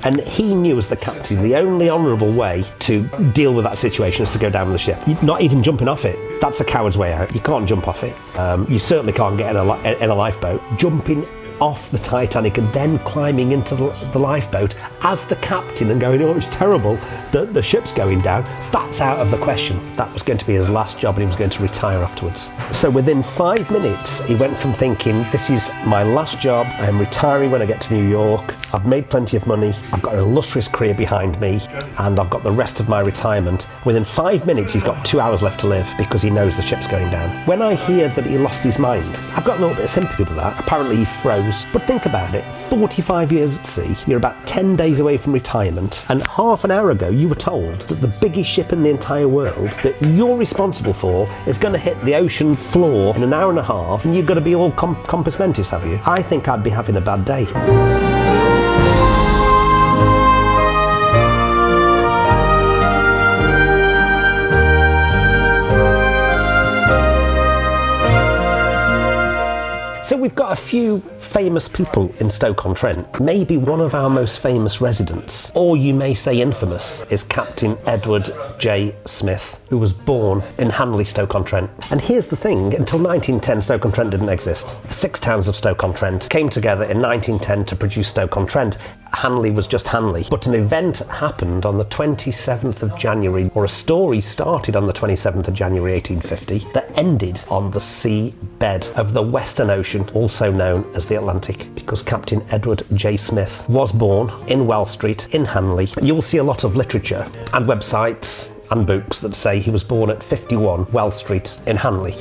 And he knew as the captain, the only honourable way to deal with that situation is to go down with the ship. Not even jumping off it. That's a coward's way out. You can't jump off it. You certainly can't get in a lifeboat. Jumping off the Titanic and then climbing into the lifeboat as the captain and going, oh, it's terrible that the ship's going down, that's out of the question. That was going to be his last job and he was going to retire afterwards. So within 5 minutes, he went from thinking, this is my last job, I am retiring when I get to New York, I've made plenty of money, I've got an illustrious career behind me, and I've got the rest of my retirement. Within 5 minutes, he's got 2 hours left to live because he knows the ship's going down. When I hear that he lost his mind, I've got a little bit of sympathy with that. Apparently he froze. But think about it, 45 years at sea, you're about 10 days away from retirement, and half an hour ago you were told that the biggest ship in the entire world that you're responsible for is going to hit the ocean floor in an hour and a half, and you've got to be all compos mentis, have you? I think I'd be having a bad day. So we've got a few famous people in Stoke-on-Trent. Maybe one of our most famous residents, or you may say infamous, is Captain Edward J. Smith, who was born in Hanley, Stoke-on-Trent. And here's the thing, until 1910 Stoke-on-Trent didn't exist. The 6 towns of Stoke-on-Trent came together in 1910 to produce Stoke-on-Trent. Hanley was just Hanley. But an event happened on the 27th of January, or a story started on the 27th of January 1850, that ended on the sea bed of the Western Ocean, also known as the Atlantic, because Captain Edward J. Smith was born in Wells Street in Hanley. You'll see a lot of literature and websites and books that say he was born at 51 Wells Street in Hanley.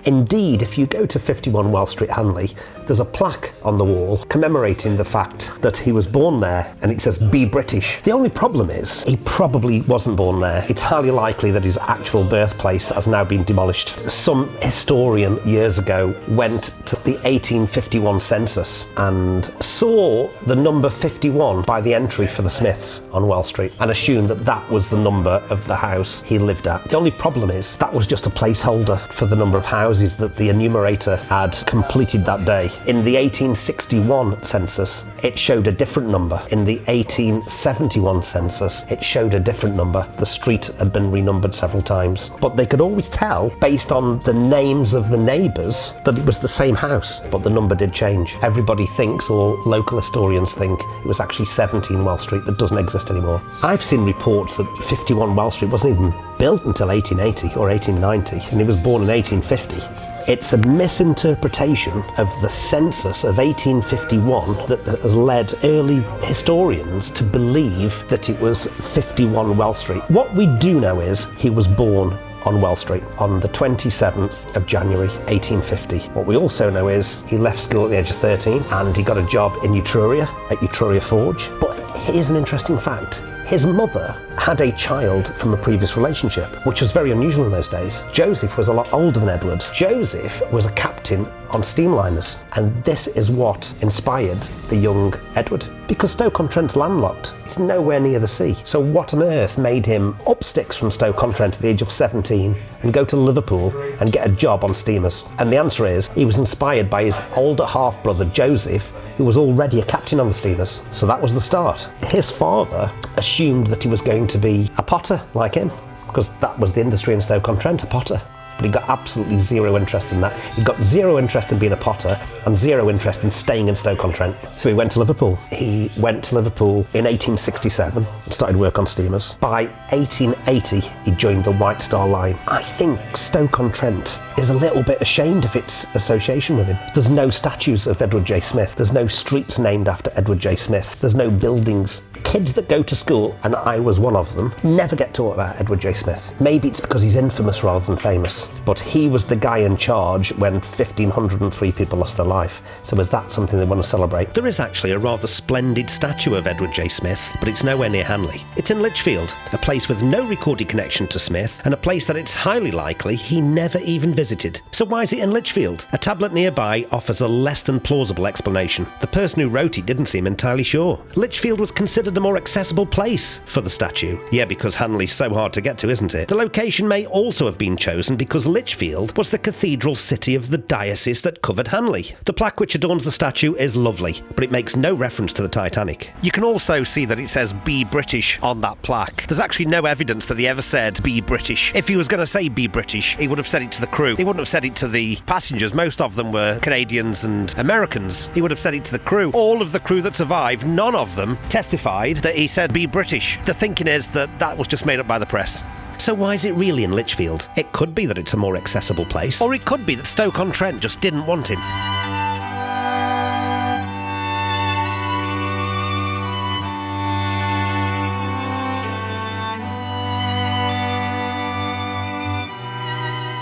Indeed, if you go to 51 Wells Street, Hanley, there's a plaque on the wall commemorating the fact that he was born there, and it says, "Be British." The only problem is, he probably wasn't born there. It's highly likely that his actual birthplace has now been demolished. Some historian years ago went to the 1851 census and saw the number 51 by the entry for the Smiths on Wells Street and assumed that that was the number of the house he lived at. The only problem is, that was just a placeholder for the number of houses that the enumerator had completed that day. In the 1861 census, it showed a different number. In the 1871 census, it showed a different number. The street had been renumbered several times. But they could always tell, based on the names of the neighbours, that it was the same house, but the number did change. Everybody thinks, or local historians think, it was actually 17 Wells Street that doesn't exist anymore. I've seen reports that 51 Wells Street wasn't even built until 1880 or 1890, and he was born in 1850. It's a misinterpretation of the census of 1851 that has led early historians to believe that it was 51 Wells Street. What we do know is he was born on Wells Street on the 27th of January 1850. What we also know is he left school at the age of 13 and he got a job in Etruria at Etruria Forge. But here's an interesting fact. His mother had a child from a previous relationship, which was very unusual in those days. Joseph was a lot older than Edward. Joseph was a captain on steamliners, and this is what inspired the young Edward. Because Stoke-on-Trent's landlocked, it's nowhere near the sea. So what on earth made him up sticks from Stoke-on-Trent at the age of 17 and go to Liverpool and get a job on steamers? And the answer is, he was inspired by his older half-brother Joseph, who was already a captain on the steamers. So that was the start. His father assumed that he was going to be a potter like him, because that was the industry in Stoke-on-Trent, a potter. But he got absolutely zero interest in that. He got zero interest in being a potter and zero interest in staying in Stoke-on-Trent. So he went to Liverpool. He went to Liverpool in 1867 and started work on steamers. By 1880, he joined the White Star Line. I think Stoke-on-Trent is a little bit ashamed of its association with him. There's no statues of Edward J. Smith. There's no streets named after Edward J. Smith. There's no buildings. Kids that go to school, and I was one of them, never get taught about Edward J. Smith. Maybe it's because he's infamous rather than famous, but he was the guy in charge when 1,503 people lost their life. So is that something they want to celebrate? There is actually a rather splendid statue of Edward J. Smith, but it's nowhere near Hanley. It's in Lichfield, a place with no recorded connection to Smith, and a place that it's highly likely he never even visited. So why is it in Lichfield? A tablet nearby offers a less than plausible explanation. The person who wrote it didn't seem entirely sure. Lichfield was considered a more accessible place for the statue? Yeah, because Hanley's so hard to get to, isn't it? The location may also have been chosen because Lichfield was the cathedral city of the diocese that covered Hanley. The plaque which adorns the statue is lovely, but it makes no reference to the Titanic. You can also see that it says "Be British" on that plaque. There's actually no evidence that he ever said "Be British." If he was going to say "Be British," he would have said it to the crew. He wouldn't have said it to the passengers. Most of them were Canadians and Americans. He would have said it to the crew. All of the crew that survived, none of them testified that he said "Be British." The thinking is that that was just made up by the press. So why is it really in Lichfield? It could be that it's a more accessible place, or it could be that Stoke-on-Trent just didn't want him.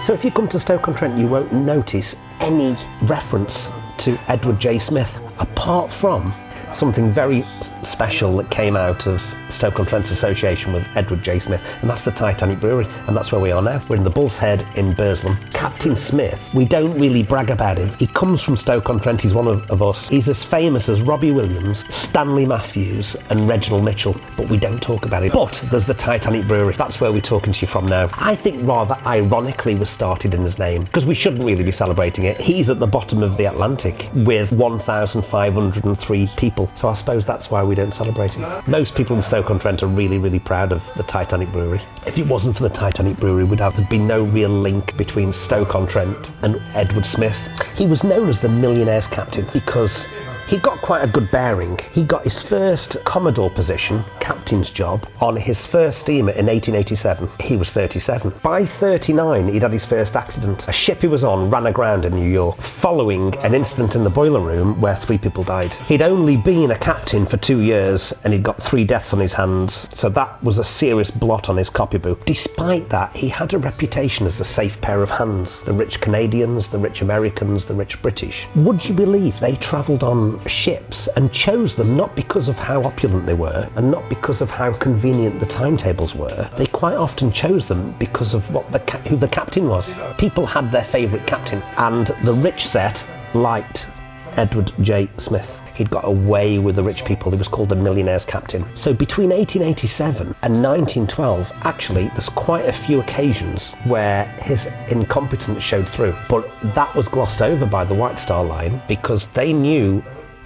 So if you come to Stoke-on-Trent, you won't notice any reference to Edward J. Smith, apart from something very special that came out of Stoke-on-Trent's association with Edward J. Smith, and that's the Titanic Brewery, and that's where we are now. We're in the Bull's Head in Burslem. Captain Smith, we don't really brag about him. He comes from Stoke-on-Trent, he's one of us. He's as famous as Robbie Williams, Stanley Matthews and Reginald Mitchell, but we don't talk about it. But there's the Titanic Brewery, that's where we're talking to you from now. I think rather ironically was started in his name, because we shouldn't really be celebrating it. He's at the bottom of the Atlantic with 1,503 people, so I suppose that's why we don't celebrate it. Most people in Stoke-on-Trent are really, really proud of the Titanic Brewery. If it wasn't for the Titanic Brewery, there'd be no real link between Stoke-on-Trent and Edward Smith. He was known as the millionaire's captain because he got quite a good bearing. He got his first Commodore position, captain's job, on his first steamer in 1887. He was 37. By 39, he'd had his first accident. A ship he was on ran aground in New York, following an incident in the boiler room where 3 people died. He'd only been a captain for 2 years, and he'd got 3 deaths on his hands, so that was a serious blot on his copybook. Despite that, he had a reputation as a safe pair of hands. The rich Canadians, the rich Americans, the rich British. Would you believe they travelled on ships and chose them not because of how opulent they were and not because of how convenient the timetables were? They quite often chose them because of who the captain was. People had their favourite captain, and the rich set liked Edward J. Smith. He'd got away with the rich people. He was called the millionaire's captain. So between 1887 and 1912, actually, there's quite a few occasions where his incompetence showed through. But that was glossed over by the White Star Line because they knew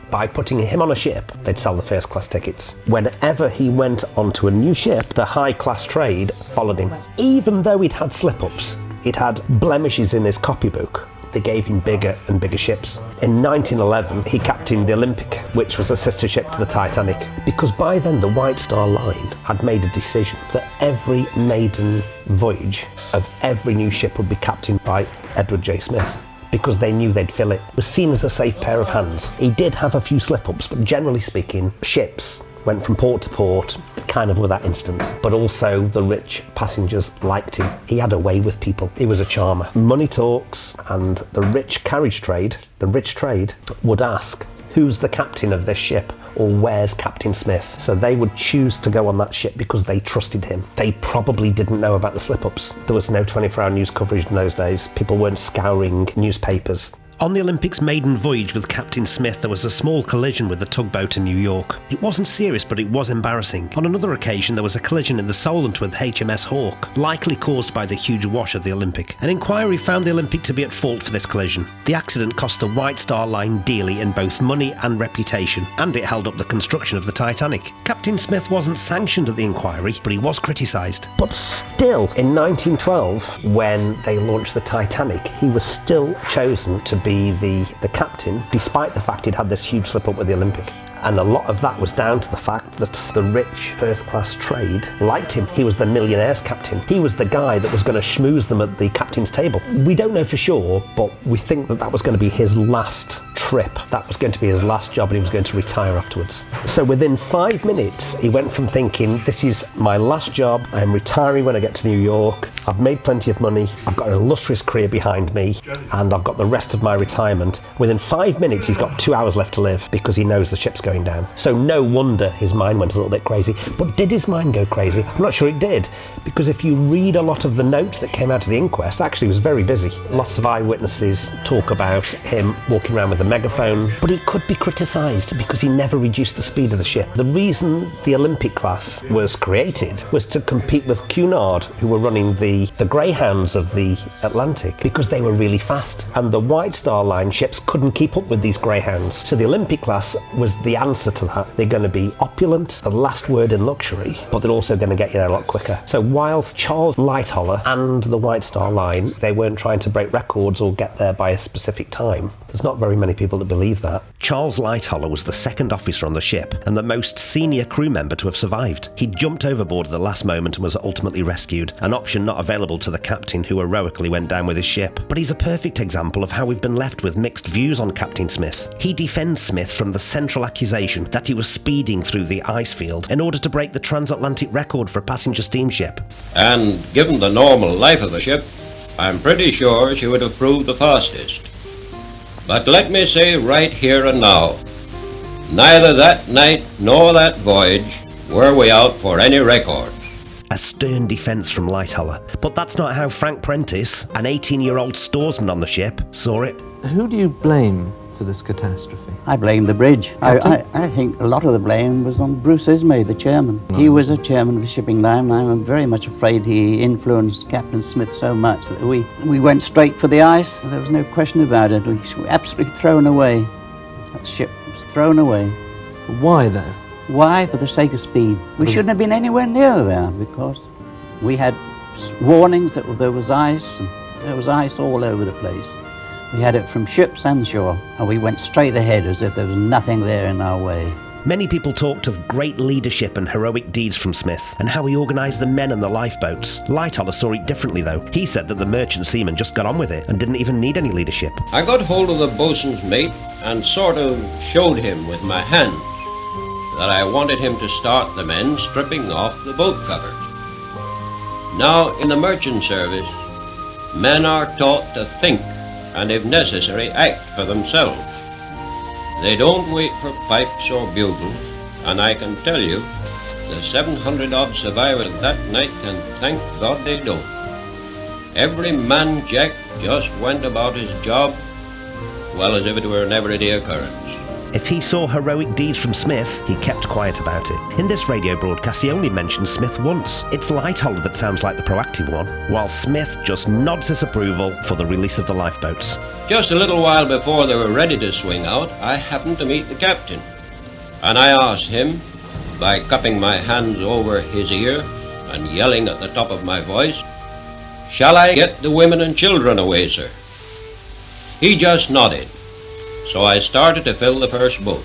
by putting him on a ship, they'd sell the first class tickets. Whenever he went onto a new ship, the high class trade followed him. Even though he'd had slip-ups, he'd had blemishes in his copybook, they gave him bigger and bigger ships. In 1911, he captained the Olympic, which was a sister ship to the Titanic, because by then the White Star Line had made a decision that every maiden voyage of every new ship would be captained by Edward J. Smith, because they knew they'd fill it. It was seen as a safe pair of hands. He did have a few slip-ups, but generally speaking, ships went from port to port, kind of without incident. But also the rich passengers liked him. He had a way with people. He was a charmer. Money talks, and the rich carriage trade, the rich trade, would ask, who's the captain of this ship? Or where's Captain Smith? So they would choose to go on that ship because they trusted him. They probably didn't know about the slip-ups. There was no 24-hour news coverage in those days. People weren't scouring newspapers. On the Olympic's maiden voyage with Captain Smith, there was a small collision with the tugboat in New York. It wasn't serious, but it was embarrassing. On another occasion, there was a collision in the Solent with HMS Hawke, likely caused by the huge wash of the Olympic. An inquiry found the Olympic to be at fault for this collision. The accident cost the White Star Line dearly in both money and reputation, and it held up the construction of the Titanic. Captain Smith wasn't sanctioned at the inquiry, but he was criticised. But still, in 1912, when they launched the Titanic, he was still chosen to be the captain, despite the fact he'd had this huge slip up with the Olympic. And a lot of that was down to the fact that the rich first-class trade liked him. He was the millionaire's captain. He was the guy that was going to schmooze them at the captain's table. We don't know for sure, but we think that that was going to be his last trip. That was going to be his last job, and he was going to retire afterwards. So within 5 minutes, he went from thinking, this is my last job, I'm retiring when I get to New York, I've made plenty of money, I've got an illustrious career behind me, and I've got the rest of my retirement. Within 5 minutes, he's got 2 hours left to live because he knows the ship's going going down. So no wonder his mind went a little bit crazy. But did his mind go crazy? I'm not sure it did, because if you read a lot of the notes that came out of the inquest, actually he was very busy. Lots of eyewitnesses talk about him walking around with a megaphone, but he could be criticised because he never reduced the speed of the ship. The reason the Olympic class was created was to compete with Cunard, who were running the Greyhounds of the Atlantic, because they were really fast, and the White Star Line ships couldn't keep up with these Greyhounds. So the Olympic class was the answer to that. They're going to be opulent, the last word in luxury, but they're also going to get you there a lot quicker. So whilst Charles Lightoller and the White Star Line, they weren't trying to break records or get there by a specific time, there's not very many people that believe that. Charles Lightoller was the second officer on the ship and the most senior crew member to have survived. He jumped overboard at the last moment and was ultimately rescued, an option not available to the captain who heroically went down with his ship. But he's a perfect example of how we've been left with mixed views on Captain Smith. He defends Smith from the central accusation that he was speeding through the ice field in order to break the transatlantic record for a passenger steamship. And given the normal life of a ship, I'm pretty sure she would have proved the fastest. But let me say right here and now, neither that night nor that voyage were we out for any record. A stern defence from Lightoller. But that's not how Frank Prentice, an 18-year-old storesman on the ship, saw it. Who do you blame for this catastrophe? I blame the bridge. I think a lot of the blame was on Bruce Ismay, the chairman. He was a chairman of the shipping line, and I'm very much afraid he influenced Captain Smith so much that we went straight for the ice. There was no question about it. We were absolutely thrown away. That ship was thrown away. Why, though? Why? For the sake of speed. We shouldn't have been anywhere near there, because we had warnings that there was ice, and there was ice all over the place. We had it from ships and shore, and we went straight ahead as if there was nothing there in our way. Many people talked of great leadership and heroic deeds from Smith, and how he organised the men and the lifeboats. Lightoller saw it differently though. He said that the merchant seamen just got on with it and didn't even need any leadership. I got hold of the boatswain's mate and sort of showed him with my hands that I wanted him to start the men stripping off the boat covers. Now, in the merchant service, men are taught to think and, if necessary, act for themselves. They don't wait for pipes or bugles, and I can tell you, the 700-odd survivors that night can thank God they don't. Every man jack just went about his job well as if it were an everyday occurrence. If he saw heroic deeds from Smith, he kept quiet about it. In this radio broadcast, he only mentioned Smith once. It's Lightoller that sounds like the proactive one, while Smith just nods his approval for the release of the lifeboats. Just a little while before they were ready to swing out, I happened to meet the captain, and I asked him, by cupping my hands over his ear and yelling at the top of my voice, "Shall I get the women and children away, sir?" He just nodded. So I started to fill the first boat.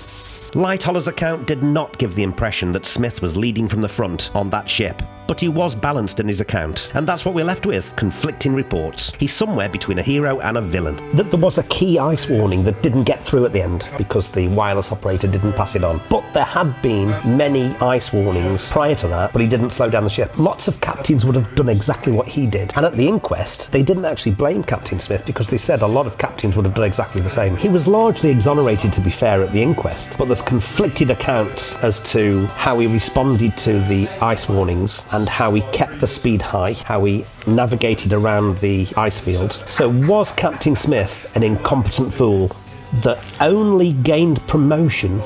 Lightoller's account did not give the impression that Smith was leading from the front on that ship, but he was balanced in his account, and that's what we're left with, conflicting reports. He's somewhere between a hero and a villain. That there was a key ice warning that didn't get through at the end because the wireless operator didn't pass it on. But there had been many ice warnings prior to that, but he didn't slow down the ship. Lots of captains would have done exactly what he did, and at the inquest, they didn't actually blame Captain Smith because they said a lot of captains would have done exactly the same. He was largely exonerated, to be fair, at the inquest, but there's conflicted accounts as to how he responded to the ice warnings and how he kept the speed high, how he navigated around the ice field. So was Captain Smith an incompetent fool that only gained promotion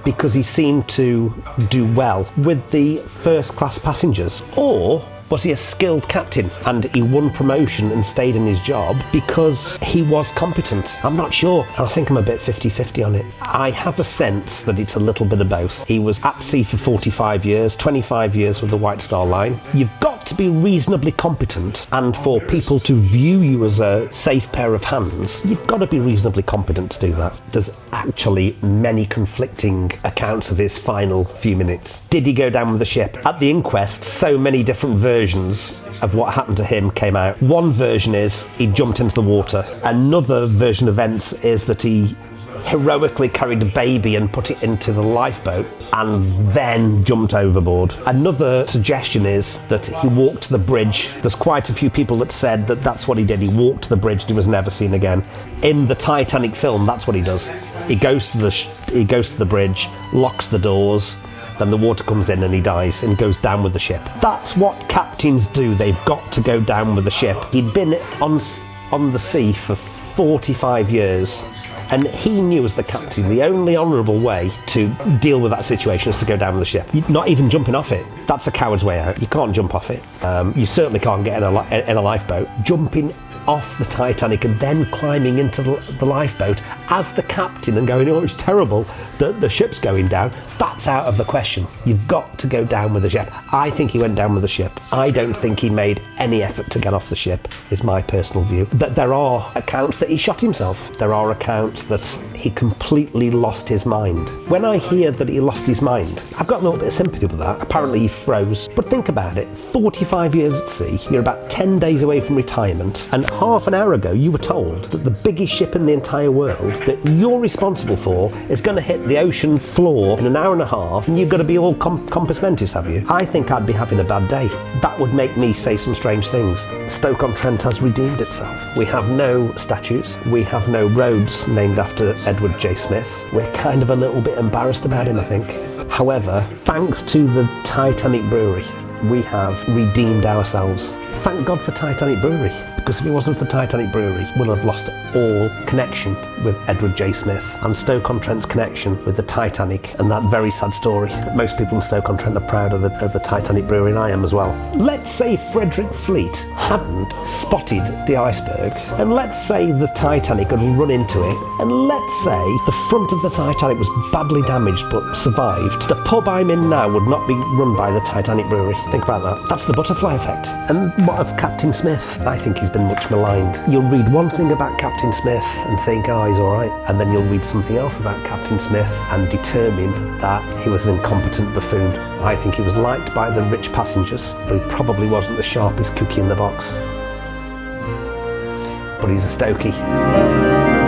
because he seemed to do well with the first class passengers? Or was he a skilled captain and he won promotion and stayed in his job because he was competent? I'm not sure. I think I'm a bit 50-50 on it. I have a sense that it's a little bit of both. He was at sea for 45 years, 25 years with the White Star Line. You've got to be reasonably competent, and for people to view you as a safe pair of hands, you've got to be reasonably competent to do that. There's actually many conflicting accounts of his final few minutes. Did he go down with the ship? At the inquest, so many different versions of what happened to him came out. One version is he jumped into the water. Another version of events is that he heroically carried a baby and put it into the lifeboat and then jumped overboard. Another suggestion is that he walked to the bridge. There's quite a few people that said that that's what he did. He walked to the bridge and he was never seen again. In the Titanic film, that's what he does. He goes to the bridge, locks the doors, then the water comes in and he dies and goes down with the ship. That's what captains do. They've got to go down with the ship. He'd been on the sea for 45 years. And he knew as the captain, the only honourable way to deal with that situation is to go down with the ship. You're not even jumping off it. That's a coward's way out. You can't jump off it. You certainly can't get in a lifeboat. Jumping off the Titanic and then climbing into the lifeboat as the captain and going, oh, it's terrible that the ship's going down, that's out of the question. You've got to go down with the ship. I think he went down with the ship. I don't think he made any effort to get off the ship, is my personal view. That there are accounts that he shot himself. There are accounts that he completely lost his mind. When I hear that he lost his mind, I've got a little bit of sympathy with that. Apparently he froze. But think about it, 45 years at sea, you're about 10 days away from retirement, and half an hour ago you were told that the biggest ship in the entire world that you're responsible for is going to hit the ocean floor in an hour and a half, and you've got to be all compass mentis, have you? I think I'd be having a bad day. That would make me say some strange things. Stoke-on-Trent has redeemed itself. We have no statues, we have no roads named after Edward J. Smith. We're kind of a little bit embarrassed about him, I think. However, thanks to the Titanic Brewery, we have redeemed ourselves. Thank God for Titanic Brewery, because if it wasn't for the Titanic Brewery, we'll have lost all connection with Edward J. Smith and Stoke-on-Trent's connection with the Titanic and that very sad story. Most people in Stoke-on-Trent are proud of the Titanic Brewery, and I am as well. Let's say Frederick Fleet hadn't spotted the iceberg, and let's say the Titanic had run into it, and let's say the front of the Titanic was badly damaged but survived. The pub I'm in now would not be run by the Titanic Brewery. Think about that. That's the butterfly effect. And what of Captain Smith? I think he's been much maligned. You'll read one thing about Captain Smith and think, oh, he's all right. And then you'll read something else about Captain Smith and determine that he was an incompetent buffoon. I think he was liked by the rich passengers, but he probably wasn't the sharpest cookie in the box. But he's a Stokey.